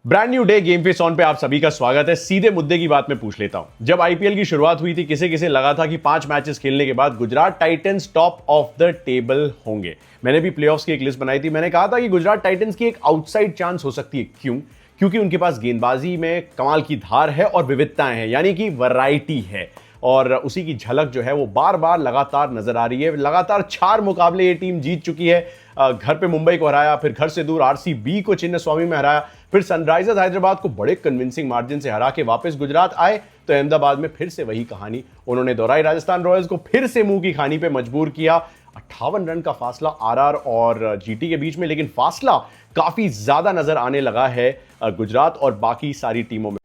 Brand new day game face on पे आप सभी का स्वागत है। सीधे मुद्दे की बात मैं पूछ लेता हूं। जब आईपीएल की शुरुआत हुई थी, किसे किसे लगा था कि 5 मैचेस खेलने के बाद Gujarat Titans top of the table होंगे। मैंने भी प्लेऑफ्स की एक लिस्ट बनाई थी। मैंने कहा था कि गुजरात टाइटंस की एक आउटसाइड चांस हो सकती है। क्यों? क्योंकि उनके पास गेंदबाजी में कमाल की धार है और विविधताएं हैं, यानी कि वैरायटी है। और उसी की झलक जो है वो बार बार लगातार नजर आ रही है। लगातार 4 मुकाबले ये टीम जीत चुकी है। घर पे मुंबई को हराया, फिर घर से दूर आरसीबी को चिन्नस्वामी में हराया, फिर सनराइजर्स हैदराबाद को बड़े कन्विंसिंग मार्जिन से हरा के वापस गुजरात आए तो अहमदाबाद में फिर से वही कहानी उन्होंने दोहराई। राजस्थान रॉयल्स को फिर से मुंह की खानी पे मजबूर किया। 58 रन का फासला आरआर और जीटी के बीच में, लेकिन फासला काफी ज्यादा नजर आने लगा है गुजरात और बाकी सारी टीमों में।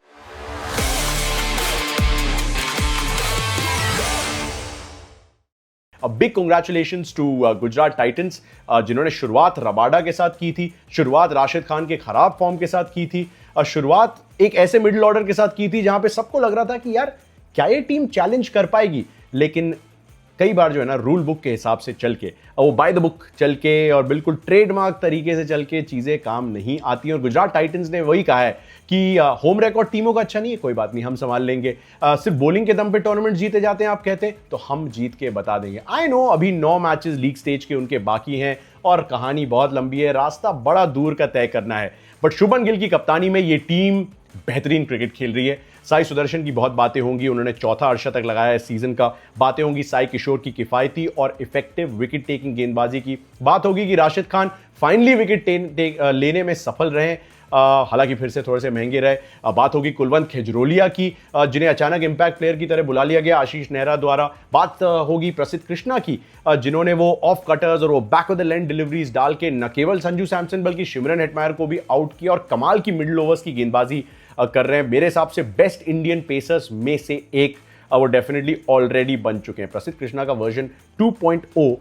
Big congratulations to Gujarat Titans, जिन्होंने शुरुआत रबाडा के साथ की थी, शुरुआत राशिद खान के खराब फॉर्म के साथ की थी, शुरुआत एक ऐसे मिडिल ऑर्डर के साथ की थी जहां पे सबको लग रहा था कि यार क्या ये टीम चैलेंज कर पाएगी। लेकिन कई बार जो है ना, रूल बुक के हिसाब से चल के, वो बाय द बुक चल के और बिल्कुल ट्रेडमार्क तरीके से चल के चीजें काम नहीं आती। और गुजरात टाइटंस ने वही कहा है कि होम रिकॉर्ड टीमों का अच्छा नहीं है, कोई बात नहीं, हम संभाल लेंगे। सिर्फ बॉलिंग के दम पे टूर्नामेंट जीते जाते हैं आप कहते हैं, तो हम जीत के बता देंगे। आई नो अभी 9 मैचेस लीग स्टेज के उनके बाकी हैं और कहानी बहुत लंबी है, रास्ता बड़ा दूर का तय करना है। बट शुभमन गिल की कप्तानी में ये टीम बेहतरीन क्रिकेट खेल रही है। साई सुदर्शन की बहुत बातें होंगी, उन्होंने चौथा अर्धशतक लगाया है सीजन का। बातें होंगी साई किशोर की किफायती और इफेक्टिव विकेट टेकिंग गेंदबाजी की। बात होगी कि राशिद खान फाइनली विकेट लेने में सफल रहे, हालांकि फिर से थोड़े से महंगे रहे। बात होगी कुलवंत खेजरोलिया की, जिन्हें अचानक इंपैक्ट प्लेयर की तरह बुला लिया गया आशीष नेहरा द्वारा। बात होगी प्रसिद्ध कृष्णा की, जिन्होंने वो ऑफ कटर्स और वो back of the length deliveries डाल के न केवल संजू सैमसन बल्कि शिमरन हेटमायर को भी आउट किया और कमाल की मिडिल ओवर्स की गेंदबाजी कर रहे हैं। मेरे हिसाब से बेस्ट इंडियन पेसर्स में से एक वो डेफिनेटली ऑलरेडी बन चुके हैं। प्रसिद्ध कृष्णा का वर्जन 2.0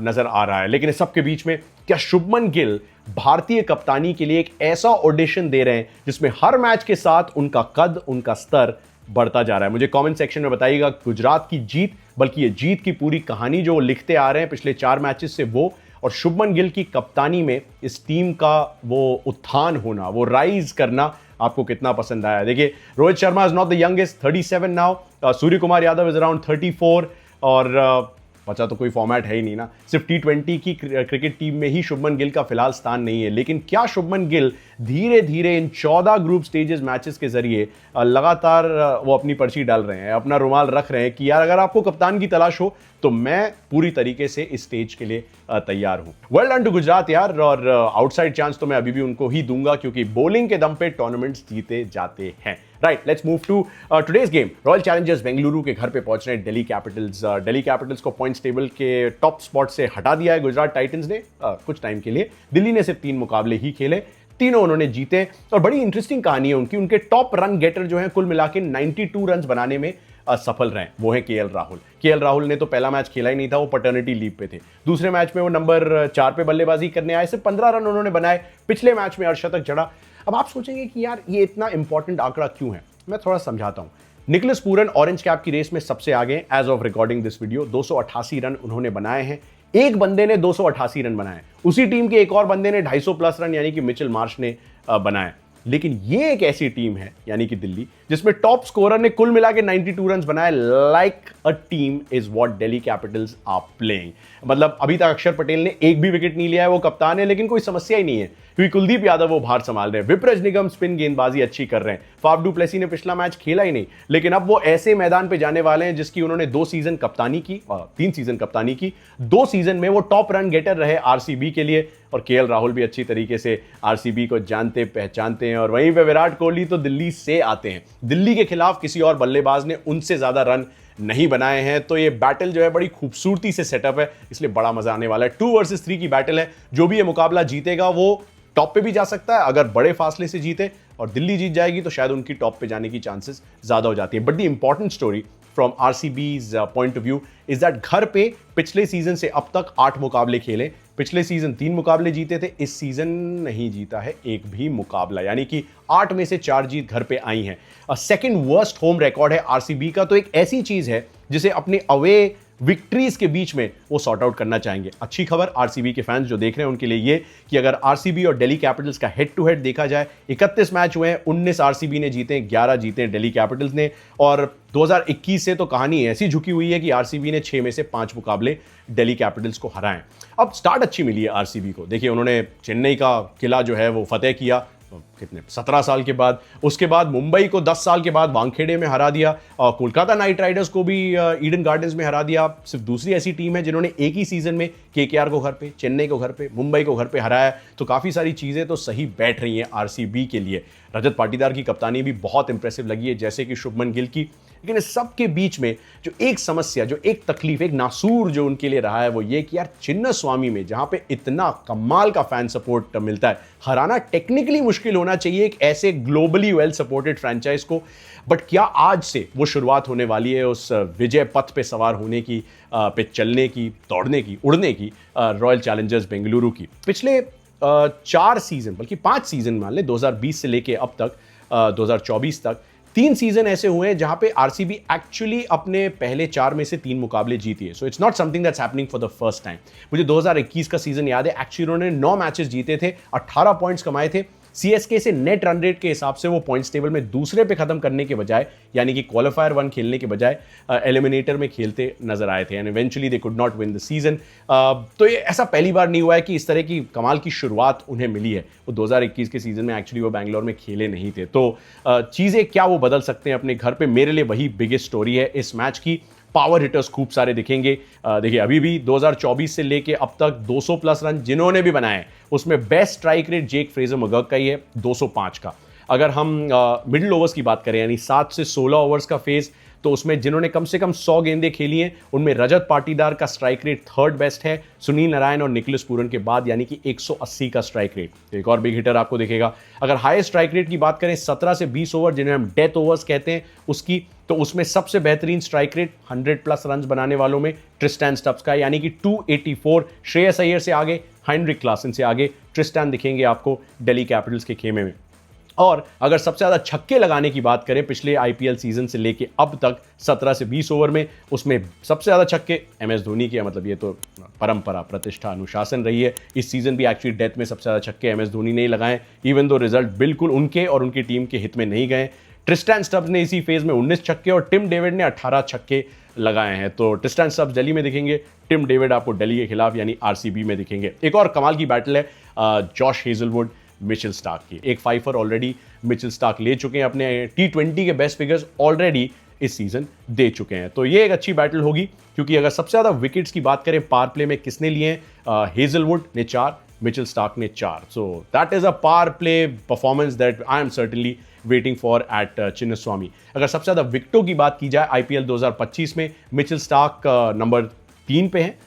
नजर आ रहा है। लेकिन इस सब के बीच में क्या शुभमन गिल भारतीय कप्तानी के लिए एक ऐसा ऑडिशन दे रहे हैं जिसमें हर मैच के साथ उनका कद, उनका स्तर बढ़ता जा रहा है? मुझे कमेंट सेक्शन में बताइएगा। गुजरात की जीत, बल्कि ये जीत की पूरी कहानी जो लिखते आ रहे हैं पिछले 4 मैचेस से, वो और शुभमन गिल की कप्तानी में इस टीम का वो उत्थान होना, वो राइज करना आपको कितना पसंद आया? देखिए, Rohit Sharma is not the youngest, 37 now. Surya Kumar Yadav is around 34 और बचा तो कोई फॉर्मेट है ही नहीं ना। सिर्फ T20 की क्रिकेट टीम में ही शुभमन गिल का फिलहाल स्थान नहीं है। लेकिन क्या शुभमन गिल धीरे धीरे इन 14 ग्रुप स्टेजेस मैचेस के जरिए लगातार वो अपनी पर्ची डाल रहे हैं, अपना रुमाल रख रहे हैं कि यार अगर आपको कप्तान की तलाश हो तो मैं पूरी तरीके से इस स्टेज के लिए तैयार हूं। वेल डन टू गुजरात यार। और आउटसाइड चांस तो मैं अभी भी उनको ही दूंगा, क्योंकि बॉलिंग के दम पे टूर्नामेंट्स जीते जाते हैं। Right, let's move to today's game. Royal challengers Bengaluru के घर पे पहुंच रहे हैं दिल्ली कैपिटल्स। दिल्ली कैपिटल्स को पॉइंट्स टेबल के टॉप स्पॉट से हटा दिया है गुजरात टाइटंस ने कुछ टाइम के लिए। दिल्ली ने सिर्फ 3 मुकाबले ही खेले, तीनों उन्होंने जीते। और बड़ी इंटरेस्टिंग कहानी है उनकी। उनके टॉप रन गेटर जो है कुल मिला के 92 रन बनाने में सफल रहे, वो है केएल राहुल। केएल राहुल ने तो पहला मैच खेला ही नहीं था, वो पैटर्निटी लीव पे थे। दूसरे मैच में वो नंबर 4 पे बल्लेबाजी करने आए, सिर्फ 15 रन उन्होंने बनाए। पिछले मैच में अर्धशतक जड़ा। अब आप सोचेंगे कि यार ये इतना इंपॉर्टेंट आंकड़ा क्यों है, मैं थोड़ा समझाता हूं। निकोलस पूरन ऑरेंज कैप की रेस में सबसे आगे age of recording this video. 288 run उन्होंने बनाए हैं। एक बंदे ने 288 रन बनाए, उसी टीम के एक और बंदे ने 250 प्लस रन यानी कि मिचेल मार्श ने बनाए। लेकिन ये एक ऐसी टीम है यानी कि दिल्ली, जिसमें टॉप स्कोरर ने कुल मिला के 92 रन बनाए। Like a team is what Delhi Capitals are playing. मतलब अभी तक अक्षर पटेल ने एक भी विकेट नहीं लिया है, वो कप्तान है, लेकिन कोई समस्या ही नहीं है क्योंकि कुलदीप यादव वो बाहर संभाल रहे हैं। विपरज निगम स्पिन गेंदबाजी अच्छी कर रहे हैं। फाफ डू प्लेसी ने पिछला मैच खेला ही नहीं, लेकिन अब वो ऐसे मैदान पे जाने वाले हैं जिसकी उन्होंने 2 सीजन कप्तानी की, 3 सीजन कप्तानी की। 2 सीजन में वो टॉप रन गेटर रहे आरसीबी के लिए। और केएल राहुल भी अच्छी तरीके से आरसीबी को जानते पहचानते हैं। और वहीं पे विराट कोहली तो दिल्ली से आते हैं। दिल्ली के खिलाफ किसी और बल्लेबाज ने उनसे ज्यादा रन नहीं बनाए हैं। तो ये बैटल जो है बड़ी खूबसूरती से सेटअप है, इसलिए बड़ा मजा आने वाला है। 2 वर्सेस 3 की बैटल है। जो भी ये मुकाबला जीतेगा वो टॉप पे भी जा सकता है अगर बड़े फासले से जीते, और दिल्ली जीत जाएगी तो शायद उनकी टॉप पे जाने की चांसेस ज्यादा हो जाती है। But the important story from RCB's point of view is that घर पे पिछले सीजन से अब तक 8 मुकाबले खेले। पिछले सीजन 3 मुकाबले जीते थे, इस सीजन नहीं जीता है एक भी मुकाबला, यानी कि 8 में से 4 जीत घर पे आई हैं। सेकंड वर्स्ट होम रिकॉर्ड है आरसीबी का। तो एक ऐसी चीज है जिसे अपने अवे विक्ट्रीज के बीच में वो सॉर्ट आउट करना चाहेंगे। अच्छी खबर आरसीबी के फैंस जो देख रहे हैं उनके लिए ये कि अगर आरसीबी और दिल्ली कैपिटल्स का हेड टू हेड देखा जाए, 31 मैच हुए हैं, 19 आरसीबी ने जीते, 11 जीते दिल्ली कैपिटल्स ने। और 2021 से तो कहानी ऐसी झुकी हुई है कि आरसीबी ने 6 में से 5 मुकाबले दिल्ली कैपिटल्स को हराएं। अब स्टार्ट अच्छी मिली है आरसीबी को। देखिए, उन्होंने चेन्नई का किला जो है वो फतेह किया कितने 17 साल के बाद। उसके बाद मुंबई को 10 साल के बाद वानखेड़े में हरा दिया, और कोलकाता नाइट राइडर्स को भी ईडन गार्डन्स में हरा दिया। सिर्फ दूसरी ऐसी टीम है जिन्होंने एक ही सीजन में केकेआर को घर पे, चेन्नई को घर पे, मुंबई को घर पे हराया। तो काफी सारी चीजें तो सही बैठ रही हैं आरसीबी के लिए। रजत पाटीदार की कप्तानी भी बहुत इंप्रेसिव लगी है, जैसे कि शुभमन गिल की। लेकिन इस सब के बीच में जो एक समस्या, जो एक तकलीफ, एक नासूर जो उनके लिए रहा है वो ये कि यार चिन्नास्वामी में जहां पे इतना कमाल का फैन सपोर्ट मिलता है, हराना टेक्निकली मुश्किल होना चाहिए एक ऐसे ग्लोबली वेल सपोर्टेड फ्रेंचाइज को। बट क्या आज से वो शुरुआत होने वाली है उस विजय पथ पे सवार होने की, पे चलने की, दौड़ने की, उड़ने की, रॉयल चैलेंजर्स बेंगलुरु की? पिछले 4 सीजन, बल्कि 5 सीजन मान ले, 2020 से लेके अब तक 2024 तक 3 सीजन ऐसे हुए हैं जहां पे आरसीबी एक्चुअली अपने पहले 4 में से 3 मुकाबले जीती है। So it's not something that's happening for the first time. मुझे 2021 का सीजन याद है, एक्चुअली उन्होंने 9 मैचेस जीते थे, 18 पॉइंट्स कमाए थे। सीएसके से नेट रन रेट के हिसाब से वो पॉइंट्स टेबल में दूसरे पे खत्म करने के बजाय, यानी कि क्वालिफायर 1 खेलने के बजाय एलिमिनेटर में खेलते नजर आए थे, and eventually they could not win the season. तो ये ऐसा पहली बार नहीं हुआ है कि इस तरह की कमाल की शुरुआत उन्हें मिली है। वो 2021 के सीजन में एक्चुअली वो बैंगलोर में खेले नहीं थे। तो चीजें क्या वो बदल सकते हैं अपने घर पे? मेरे लिए वही बिगेस्ट स्टोरी है इस मैच की। पावर हिटर्स खूब सारे दिखेंगे। देखिए, अभी भी 2024 से लेके अब तक 200 प्लस रन जिन्होंने भी बनाए, उसमें best strike rate Jake Fraser McGurk का ही है, 205 का। अगर हम मिडिल ओवर्स की बात करें, यानी 7 से 16 ओवर्स का फेज, तो उसमें जिन्होंने कम से कम 100 गेंदें खेली हैं, उनमें रजत पाटीदार का स्ट्राइक रेट 3rd बेस्ट है, सुनील नारायण और निकोलस पूरन के बाद, यानी कि 180 का स्ट्राइक रेट। तो एक और बिग हिटर आपको दिखेगा। अगर हाईएस्ट स्ट्राइक रेट की बात करें, 17 से 20 ओवर जिन्हें हम डेथ ओवर्स कहते हैं उसकी, तो उसमें सबसे बेहतरीन स्ट्राइक रेट 100 प्लस रन बनाने वालों में ट्रिस्टैन स्टब्स का, यानी कि 284। श्रेयस अय्यर से आगे, हेनरिक क्लासन से आगे ट्रिस्टैन दिखेंगे आपको दिल्ली कैपिटल्स के खेमे में। और अगर सबसे ज़्यादा छक्के लगाने की बात करें पिछले आईपीएल सीजन से लेके अब तक 17 से 20 ओवर में, उसमें सबसे ज़्यादा छक्के एमएस धोनी के, मतलब ये तो परंपरा, प्रतिष्ठा, अनुशासन रही है। इस सीजन भी एक्चुअली डेथ में सबसे ज़्यादा छक्के एमएस धोनी ने ही लगाए, इवन दो रिजल्ट बिल्कुल उनके और उनकी टीम के हित में नहीं गए। ट्रिस्टैन स्टब्स ने इसी फेज में 19 छक्के और टिम डेविड ने 18 छक्के लगाए हैं। तो ट्रिस्टैन स्टब्स दिल्ली में दिखेंगे, टिम डेविड आपको दिल्ली के खिलाफ यानी आरसीबी में दिखेंगे। एक और कमाल की बैटल है जॉश हेजलवुड मिचेल स्टार्क की। एक फाइफर ऑलरेडी मिचेल स्टार्क ले चुके हैं, अपने T20 के बेस्ट फिगर्स ऑलरेडी इस सीजन दे चुके हैं। तो ये एक अच्छी बैटल होगी, क्योंकि अगर सबसे ज्यादा विकेट्स की बात करें पावर प्ले में किसने लिए हैं, हेजलवुड ने 4, मिचेल स्टार्क ने 4। So that is a power play performance that I am certainly waiting for at Chinnaswamy. अगर सबसे ज्यादा विकेटों की बात की जाए आईपीएल 2025 में, मिचेल स्टार्क नंबर 3 पे हैं,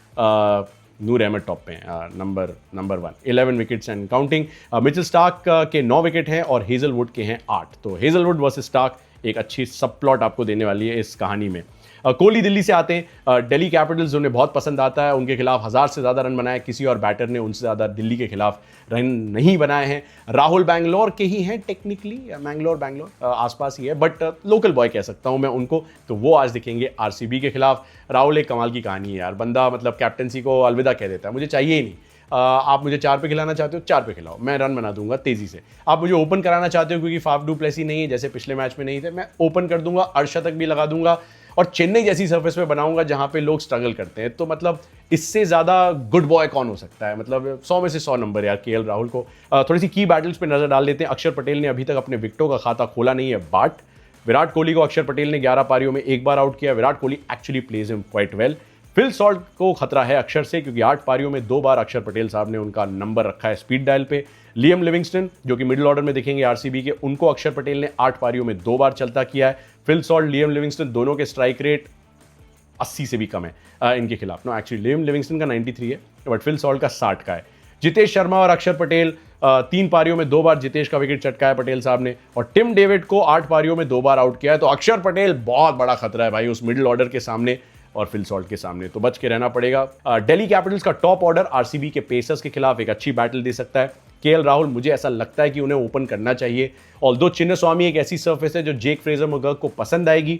नूर अहमद टॉप पे हैं number 1, 11 wickets and counting. Mitchell Starc के 9 विकेट हैं और हेजलवुड के हैं 8। तो हेजलवुड वर्सेस स्टार्क एक अच्छी सब प्लॉट आपको देने वाली है इस कहानी में। कोहली दिल्ली से आते हैं, दिल्ली कैपिटल्स उन्हें बहुत पसंद आता है, उनके खिलाफ 1000 से ज़्यादा रन बनाए, किसी और बैटर ने उनसे ज़्यादा दिल्ली के खिलाफ रन नहीं बनाए हैं। राहुल बैंगलोर के ही हैं टेक्निकली, बैंगलोर आसपास ही है, बट लोकल बॉय कह सकता हूं मैं उनको। तो वो आज दिखेंगे आरसीबी के खिलाफ। राहुल एक कमाल की कहानी है यार, बंदा मतलब कैप्टनसी को अलविदा कह देता है, मुझे चाहिए ही नहीं। आप मुझे 4 पे खिलाना चाहते हो, 4 पे खिलाओ, मैं रन बना दूंगा तेजी से। आप मुझे ओपन कराना चाहते हो क्योंकि फाफ डू प्लेसी नहीं है, जैसे पिछले मैच में नहीं थे, मैं ओपन कर दूंगा, अर्शतक भी लगा दूंगा और चेन्नई जैसी सरफेस पे बनाऊंगा जहां पे लोग स्ट्रगल करते हैं। तो मतलब इससे ज्यादा गुड बॉय कौन हो सकता है? मतलब 100 में से 100 नंबर यार केएल राहुल को। थोड़ी सी की बैटल्स पे नजर डाल देते हैं। अक्षर पटेल ने अभी तक अपने विकेटों का खाता खोला नहीं है, बट विराट कोहली को अक्षर पटेल ने 11 पारियों में 1 बार आउट किया। Virat Kohli actually plays him quite well. Phil Salt को खतरा है अक्षर से, क्योंकि 8 पारियों में 2 बार अक्षर पटेल साहब ने उनका नंबर रखा है स्पीड डायल पे। लियम लिविंगस्टन जो कि मिडिल ऑर्डर में दिखेंगे आरसीबी के, उनको अक्षर पटेल ने 8 पारियों में 2 बार चलता किया है। फिल सॉल्ट, लियम लिविंगस्टन दोनों के स्ट्राइक रेट 80 से भी कम है इनके खिलाफ। नो एक्चुअली लियम लिविंगस्टन का 93 है, बट फिल सॉल्ट का 60 का है। जितेश शर्मा और अक्षर पटेल 3 पारियों में 2 बार जितेश का विकेट चटकाया पटेल साहब ने, और टिम डेविड को 8 पारियों में 2 बार आउट किया है। तो अक्षर पटेल बहुत बड़ा खतरा है भाई उस मिडिल ऑर्डर के सामने और फिल सॉल्ट के सामने, तो बच के रहना पड़ेगा। दिल्ली कैपिटल्स का टॉप ऑर्डर आरसीबी के पेसर्स के खिलाफ एक अच्छी बैटल दे सकता है। केएल राहुल, मुझे ऐसा लगता है कि उन्हें ओपन करना चाहिए। ऑल्दो चिन्नास्वामी एक ऐसी सरफेस है जो जेक फ्रेजर मगर्ग को पसंद आएगी,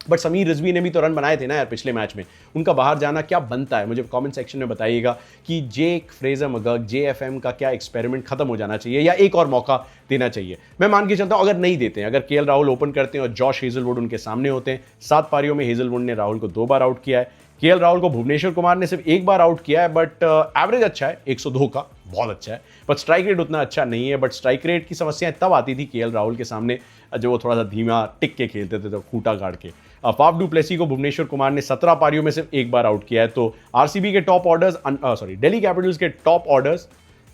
बट समीर रिजवी ने भी तो रन बनाए थे ना यार पिछले मैच में, उनका बाहर जाना क्या बनता है? मुझे कमेंट सेक्शन में बताइएगा कि जेक फ्रेजर मगर्ग JFM का क्या एक्सपेरिमेंट खत्म हो जाना चाहिए या एक और मौका देना चाहिए। मैं मान के चलता हूं अगर नहीं देते हैं, अगर KL राहुल ओपन करते हैं और जॉश हेजलवुड उनके सामने होते हैं, 7 पारियों में हेजलवुड ने राहुल को 2 बार आउट किया है, KL राहुल को भुवनेश्वर कुमार ने सिर्फ 1 बार आउट किया है, बट एवरेज अच्छा है 102 का, बहुत अच्छा है, बट स्ट्राइक रेट उतना अच्छा नहीं है। बट स्ट्राइक रेट की समस्याएं तब आती थी KL राहुल के सामने जब वो थोड़ा सा धीमा टिक के खेलते थे, तो खूंटा गाड़ के। फाफ डू प्लेसी को भुवनेश्वर कुमार ने 17 पारियों में सिर्फ 1 बार आउट किया है। तो आरसीबी के top orders, sorry Delhi Capitals के टॉप ऑर्डर्स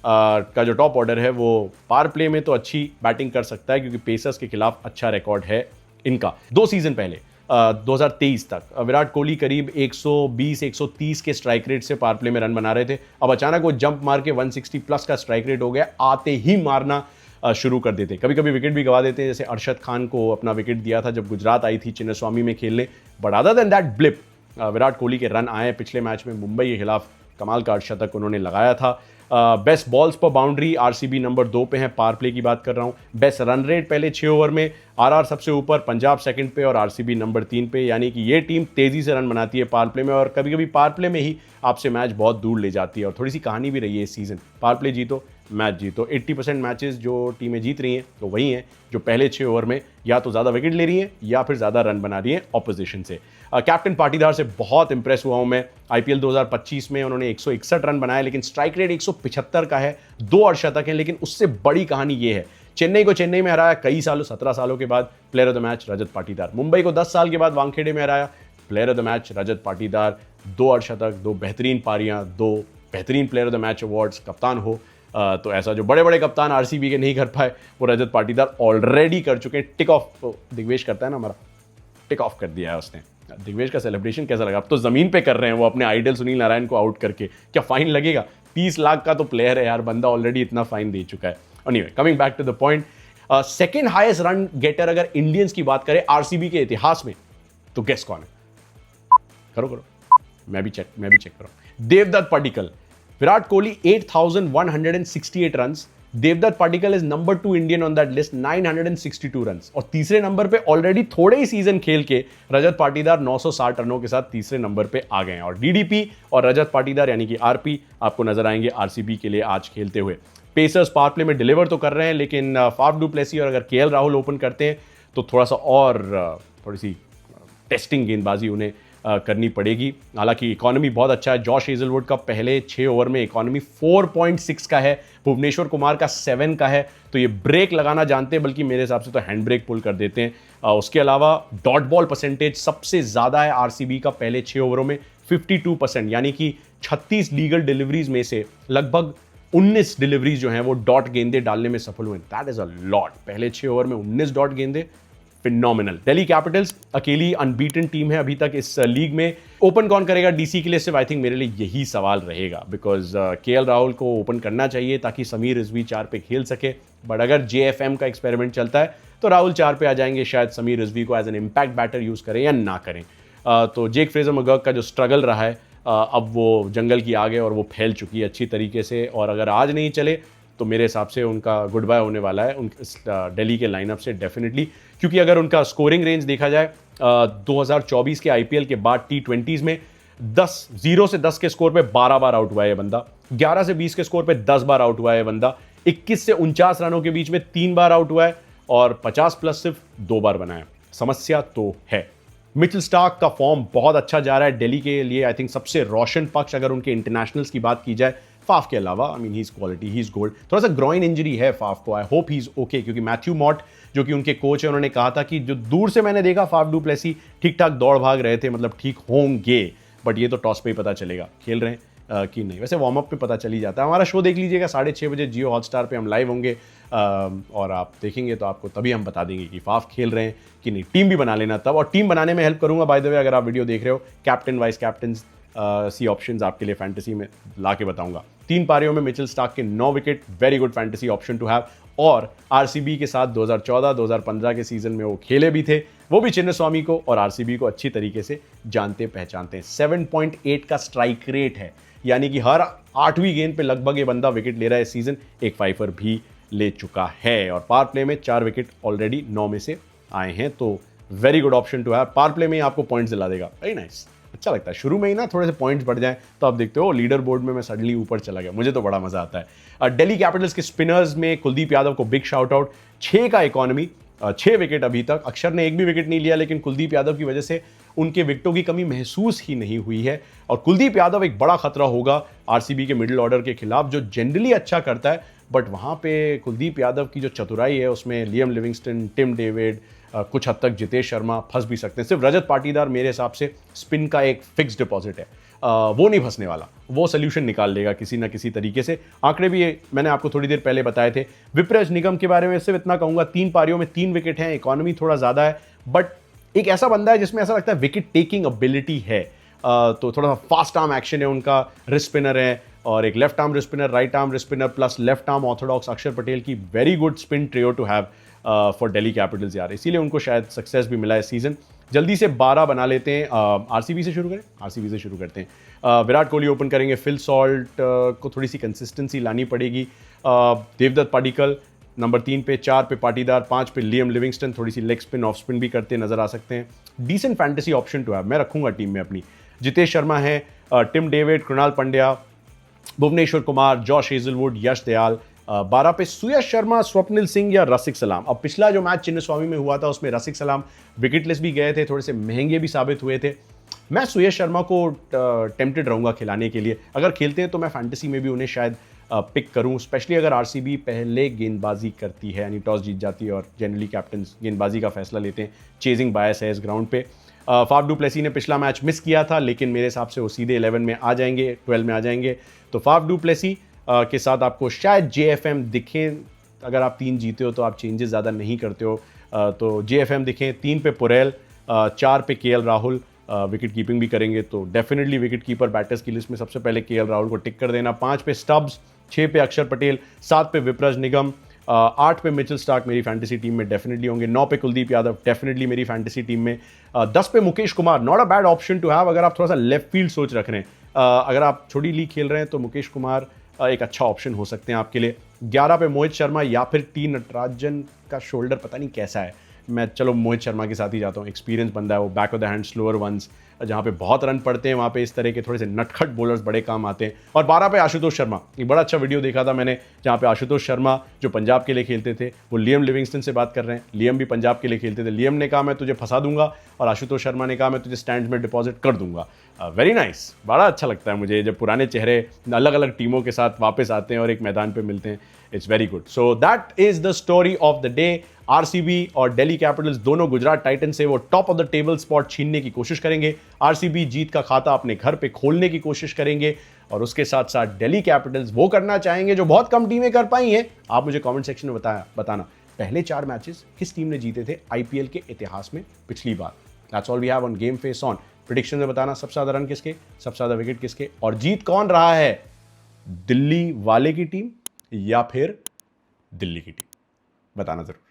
का जो टॉप ऑर्डर है वो पावर प्ले में तो अच्छी बैटिंग कर सकता है, क्योंकि पेसर्स के खिलाफ अच्छा रिकॉर्ड है इनका। 2 सीजन पहले 2023 तक विराट कोहली करीब 120-130 के स्ट्राइक रेट से पावर प्ले में रन बना रहे थे। अब अचानक वो जंप मार के 160 प्लस का स्ट्राइक रेट हो गया, आते ही मारना शुरू कर देते। कभी कभी विकेट भी गवा देते हैं, जैसे अरशद खान को अपना विकेट दिया था जब गुजरात आई थी चिन्नस्वामी में खेलने। But other than that blip, Virat Kohli के रन आए पिछले मैच में मुंबई के खिलाफ, कमाल का अर्धशतक उन्होंने लगाया था। बेस्ट बॉल्स पर बाउंड्री आरसीबी नंबर 2 पे है, पावर प्ले की बात कर रहा हूँ। बेस्ट रन रेट पहले 6 ओवर में आरआर सबसे ऊपर, पंजाब सेकंड पे और आरसीबी नंबर 3 पे। यानी कि ये टीम तेजी से रन बनाती है पावर प्ले में, और कभी कभी पावर प्ले में ही आपसे मैच बहुत दूर ले जाती है। और थोड़ी सी कहानी भी रही है इस सीजन, पावर प्ले जीतो मैच जीतो। 80% मैचेस जो टीमें जीत रही हैं तो वही हैं जो पहले 6 ओवर में या तो ज़्यादा विकेट ले रही हैं या फिर ज़्यादा रन बना रही हैं ऑपोजिशन से। कैप्टन पाटीदार से बहुत इंप्रेस हुआ हूं मैं। IPL 2025 में उन्होंने 161 रन बनाए, लेकिन स्ट्राइक रेट 175 का है, 2 अर्धशतक हैं। लेकिन उससे बड़ी कहानी ये है, चेन्नई को चेन्नई में हराया कई सालों, 17 सालों के बाद, player of the match Rajat Patidar. Mumbai को 10 साल के बाद वानखेड़े में हराया, player of the match Rajat Patidar. 2 अर्धशतक, 2 बेहतरीन पारियां, 2 बेहतरीन player of the match awards, कप्तान हो। तो ऐसा जो बड़े बड़े कप्तान आरसीबी के नहीं कर पाए वो रजत पाटीदार ऑलरेडी कर चुके हैं। टिक ऑफ, दिग्वेश करता है ना हमारा, टिक ऑफ कर दिया है उसने। दिग्वेश का सेलिब्रेशन कैसा लगा? अब तो जमीन पे कर रहे हैं वो अपने आइडल सुनील नारायण को आउट करके। क्या फाइन लगेगा? 30 लाख का तो प्लेयर है यार, बंदा ऑलरेडी इतना फाइन दे चुका है। Anyway, coming back to the point, second highest run getter अगर इंडियंस की बात करें आरसीबी के इतिहास में, तो गेस कौन है? करो, मैं भी चेक कर रहा हूं। Devdutt Padikkal. Virat Kohli 8,168 runs, Devdutt Padikkal is number 2 Indian on that list, 962 runs. और तीसरे नंबर पे ऑलरेडी थोड़े ही सीजन खेल के रजत पाटीदार 960 रनों के साथ तीसरे नंबर पे आ गए हैं। और DDP और रजत पाटीदार यानी कि RP आपको नजर आएंगे आरसीबी के लिए आज खेलते हुए। पेसर्स पावर प्ले में डिलीवर तो कर रहे हैं, लेकिन फाफ डू प्लेसी और अगर KL राहुल ओपन करते हैं तो थोड़ा सा और थोड़ी सी टेस्टिंग गेंदबाजी उन्हें करनी पड़ेगी। हालांकि इकोनॉमी बहुत अच्छा है, जॉश हेजलवुड का पहले 6 ओवर में इकोनॉमी 4.6 का है, भुवनेश्वर कुमार का 7 का है। तो ये ब्रेक लगाना जानते हैं, बल्कि मेरे हिसाब से तो हैंड ब्रेक पुल कर देते हैं। उसके अलावा डॉट बॉल परसेंटेज सबसे ज़्यादा है आरसीबी का पहले 6 ओवरों में, 52%। यानी कि 36 लीगल डिलीवरीज में से लगभग 19 डिलीवरीज जो हैं वो डॉट गेंदे डालने में सफल हुए। दैट इज अ लॉट, पहले 6 ओवर में 19 डॉट गेंदे, फिनोमिनल। दिल्ली कैपिटल्स अकेली अनबीटन टीम है अभी तक इस लीग में। ओपन कौन करेगा डीसी के लिए? सिर्फ आई थिंक मेरे लिए यही सवाल रहेगा, बिकॉज KL राहुल को ओपन करना चाहिए ताकि समीर रिजवी 4 पे खेल सके। बट अगर JFM का एक्सपेरिमेंट चलता है तो राहुल 4 पे आ जाएंगे, शायद समीर रिजवी को as an impact batter use करें या ना करें। तो जेक फ्रेजर मगर्ग का जो स्ट्रगल रहा है, अब वो जंगल की आग है और वो फैल चुकी है अच्छी तरीके से। और अगर आज नहीं चले तो मेरे हिसाब से उनका गुड बाय होने वाला है दिल्ली के लाइनअप से डेफिनेटली। क्योंकि अगर उनका स्कोरिंग रेंज देखा जाए 2024 के IPL के बाद T20s में 0 से 10 के स्कोर पे 12 बार आउट हुआ है बंदा, 11 से 20 के स्कोर पे 10 बार आउट हुआ है बंदा, 21 से 49 रनों के बीच में 3 बार आउट हुआ है और 50 प्लस सिर्फ 2 बार बनाया। समस्या तो है। मिचेल स्टार्क का फॉर्म बहुत अच्छा जा रहा है दिल्ली के लिए। आई थिंक सबसे रोशन पक्ष अगर उनके इंटरनेशनल्स की बात की जाए फाफ के अलावा, I mean he is quality, he is gold. थोड़ा सा ग्रॉइन इंजरी है फाफ को, I hope he is okay, क्योंकि मैथ्यू मॉट जो कि उनके कोच है उन्होंने कहा था कि जो दूर से मैंने देखा फाफ डू प्लेसी ठीक ठाक दौड़ भाग रहे थे, मतलब ठीक होंगे, बट ये तो टॉस पे ही पता चलेगा खेल रहे हैं कि नहीं। वैसे वार्म अप पे पता चल ही जाता है। हमारा शो देख लीजिएगा 6:30 बजे जियो हॉटस्टार पे हम लाइव होंगे, और आप देखेंगे तो आपको तभी हम बता देंगे कि फाफ खेल रहे हैं कि नहीं। टीम भी बना लेना तब, और टीम बनाने में हेल्प करूंगा बाय द वे। अगर आप वीडियो देख रहे हो, कैप्टन वाइस कैप्टन सी ऑप्शंस आपके लिए फैंटेसी में ला के बताऊंगा। 3 पारियों में मिचेल स्टार्क के 9 wicket, very good fantasy option to have. और आरसीबी के साथ 2014-2015 के सीजन में वो खेले भी थे, वो भी चिन्नस्वामी को और आरसीबी को अच्छी तरीके से जानते पहचानते हैं। 7.8 का स्ट्राइक रेट है, यानी कि हर 8वीं गेंद पे लगभग ये बंदा विकेट ले रहा है इस सीजन, एक फाइफर भी ले चुका है। और पावर प्ले में 4 विकेट ऑलरेडी 9 में से आए हैं। तो very good option to have. Power play में ही आपको पॉइंट्स दिला देगा, वेरी नाइस। अच्छा लगता है शुरू में ही ना थोड़े से पॉइंट्स बढ़ जाएं तो आप देखते हो लीडर बोर्ड में मैं सडनली ऊपर चला गया, मुझे तो बड़ा मजा आता है। दिल्ली कैपिटल्स के स्पिनर्स में कुलदीप यादव को बिग शाउट आउट, 6 का इकोनॉमी, 6 विकेट अभी तक। अक्षर ने एक भी विकेट नहीं लिया, लेकिन कुलदीप यादव की वजह से उनके विकेटों की कमी महसूस ही नहीं हुई है। और कुलदीप यादव एक बड़ा खतरा होगा आरसीबी के मिडिल ऑर्डर के खिलाफ, जो जनरली अच्छा करता है, बट वहां पे कुलदीप यादव की जो चतुराई है उसमें लियम लिविंगस्टन, टिम डेविड, कुछ हद तक जितेश शर्मा फंस भी सकते हैं। सिर्फ रजत पाटीदार मेरे हिसाब से स्पिन का एक फिक्स डिपॉजिट है, वो नहीं फंसने वाला, वो सोल्यूशन निकाल लेगा किसी ना किसी तरीके से। आंकड़े भी मैंने आपको थोड़ी देर पहले बताए थे। विप्रेश निगम के बारे में सिर्फ इतना कहूंगा, 3 पारियों में 3 विकेट हैं, इकोनॉमी थोड़ा ज्यादा है, बट एक ऐसा बंदा है जिसमें ऐसा लगता है विकेट टेकिंग एबिलिटी है। तो थोड़ा सा फास्ट आर्म एक्शन है उनका, रिस्ट स्पिनर है, और एक left arm wrist spinner, right arm wrist spinner plus left arm orthodox Axar Patel की very good spin trio to have for Delhi Capitals यार, इसीलिए उनको शायद सक्सेस भी मिला है सीजन। जल्दी से 12 बना लेते हैं। आरसीबी से शुरू करें, आरसीबी से शुरू करते हैं। विराट कोहली ओपन करेंगे, फिल सॉल्ट को थोड़ी सी कंसिस्टेंसी लानी पड़ेगी। देवदत्त पाडिक्कल नंबर 3 पे, 4 पे पाटीदार, 5 पे लियम लिविंगस्टन, थोड़ी सी लेग स्पिन ऑफ स्पिन भी करते नजर आ सकते हैं। Decent fantasy option to have मैं रखूंगा टीम में अपनी। जितेश शर्मा है, Tim David, Krunal Pandya, Bhuvneshwar Kumar, Josh Hazlewood, Yash Dayal. 12 पे सुयश शर्मा, स्वप्निल सिंह या रसिक सलाम। अब पिछला जो मैच चिन्नस्वामी में हुआ था उसमें रसिक सलाम विकेटलेस भी गए थे, थोड़े से महंगे भी साबित हुए थे। मैं सुयश शर्मा को टेम्प्टेड रहूंगा खिलाने के लिए। अगर खेलते हैं तो मैं फैंटेसी में भी उन्हें शायद पिक करूं, स्पेशली अगर आरसीबी पहले गेंदबाजी करती है, यानी टॉस जीत जाती है और जनरली कैप्टन गेंदबाजी का फैसला लेते हैं। चेजिंग बायस है इस ग्राउंड पे। फाफ डू प्लेसी ने पिछला मैच मिस किया था, लेकिन मेरे हिसाब से वो सीधे 11 में आ जाएंगे, 12 में आ जाएंगे। तो फाफ डू प्लेसी के साथ आपको शायद जेएफएम दिखें। अगर आप 3 जीते हो तो आप चेंजेस ज़्यादा नहीं करते हो, तो जेएफएम दिखें। 3 पे पुरेल, 4 पे केएल राहुल, विकेट कीपिंग भी करेंगे तो डेफिनेटली विकेट कीपर बैटर्स की लिस्ट में सबसे पहले केएल राहुल को टिक कर देना। 5 पे स्टब्स, 6 पे अक्षर पटेल, 7 पे विप्रेश निगम, 8 पे मिचेल स्टार्क मेरी फैंटेसी टीम में डेफिनेटली होंगे। 9 पे कुलदीप यादव डेफिनेटली मेरी फैंटेसी टीम में। 10 पे Mukesh Kumar, not a bad option to have अगर आप थोड़ा सा लेफ्ट फील्ड सोच रख रहे हैं। अगर आप छोटी लीग खेल रहे हैं तो मुकेश कुमार एक अच्छा ऑप्शन हो सकते हैं आपके लिए। 11 पे मोहित शर्मा या फिर टी नटराजन का शोल्डर पता नहीं कैसा है, मैं चलो मोहित शर्मा के साथ ही जाता हूँ। एक्सपीरियंस बंदा है वो, back of the hand slower ones, जहाँ पे बहुत रन पड़ते हैं वहाँ पे इस तरह के थोड़े से नटखट बॉलर्स बड़े काम आते हैं। और 12 पे आशुतोष शर्मा, एक बड़ा अच्छा वीडियो देखा था मैंने जहाँ पे आशुतोष शर्मा जो पंजाब के लिए खेलते थे वो लियम लिविंगस्टन से बात कर रहे हैं। लियम भी पंजाब के लिए खेलते थे, लियम ने कहा मैं तुझे फंसा दूंगा और आशुतोष शर्मा ने कहा मैं तुझे स्टैंड में डिपॉजिट कर दूंगा। वेरी नाइस, बड़ा अच्छा लगता है मुझे जब पुराने चेहरे अलग अलग टीमों के साथ वापस आते हैं और एक मैदान पे मिलते हैं। It's very good. So that is the story of the day. RCB और दिल्ली कैपिटल्स दोनों गुजरात टाइटंस से वो top of the table spot छीनने की कोशिश करेंगे। आरसीबी जीत का खाता अपने घर पे खोलने की कोशिश करेंगे और उसके साथ साथ दिल्ली कैपिटल्स वो करना चाहेंगे जो बहुत कम टीमें कर पाई हैं। आप मुझे कमेंट सेक्शन में बताना पहले 4 मैचेस किस टीम ने जीते थे आईपीएल के इतिहास में पिछली बार। That's all we have on game face on. Prediction में बताना सबसे ज्यादा रन किसके, सबसे ज्यादा विकेट किसके और जीत कौन रहा है, दिल्ली वाले की टीम या फिर दिल्ली की टीम, बताना जरूर।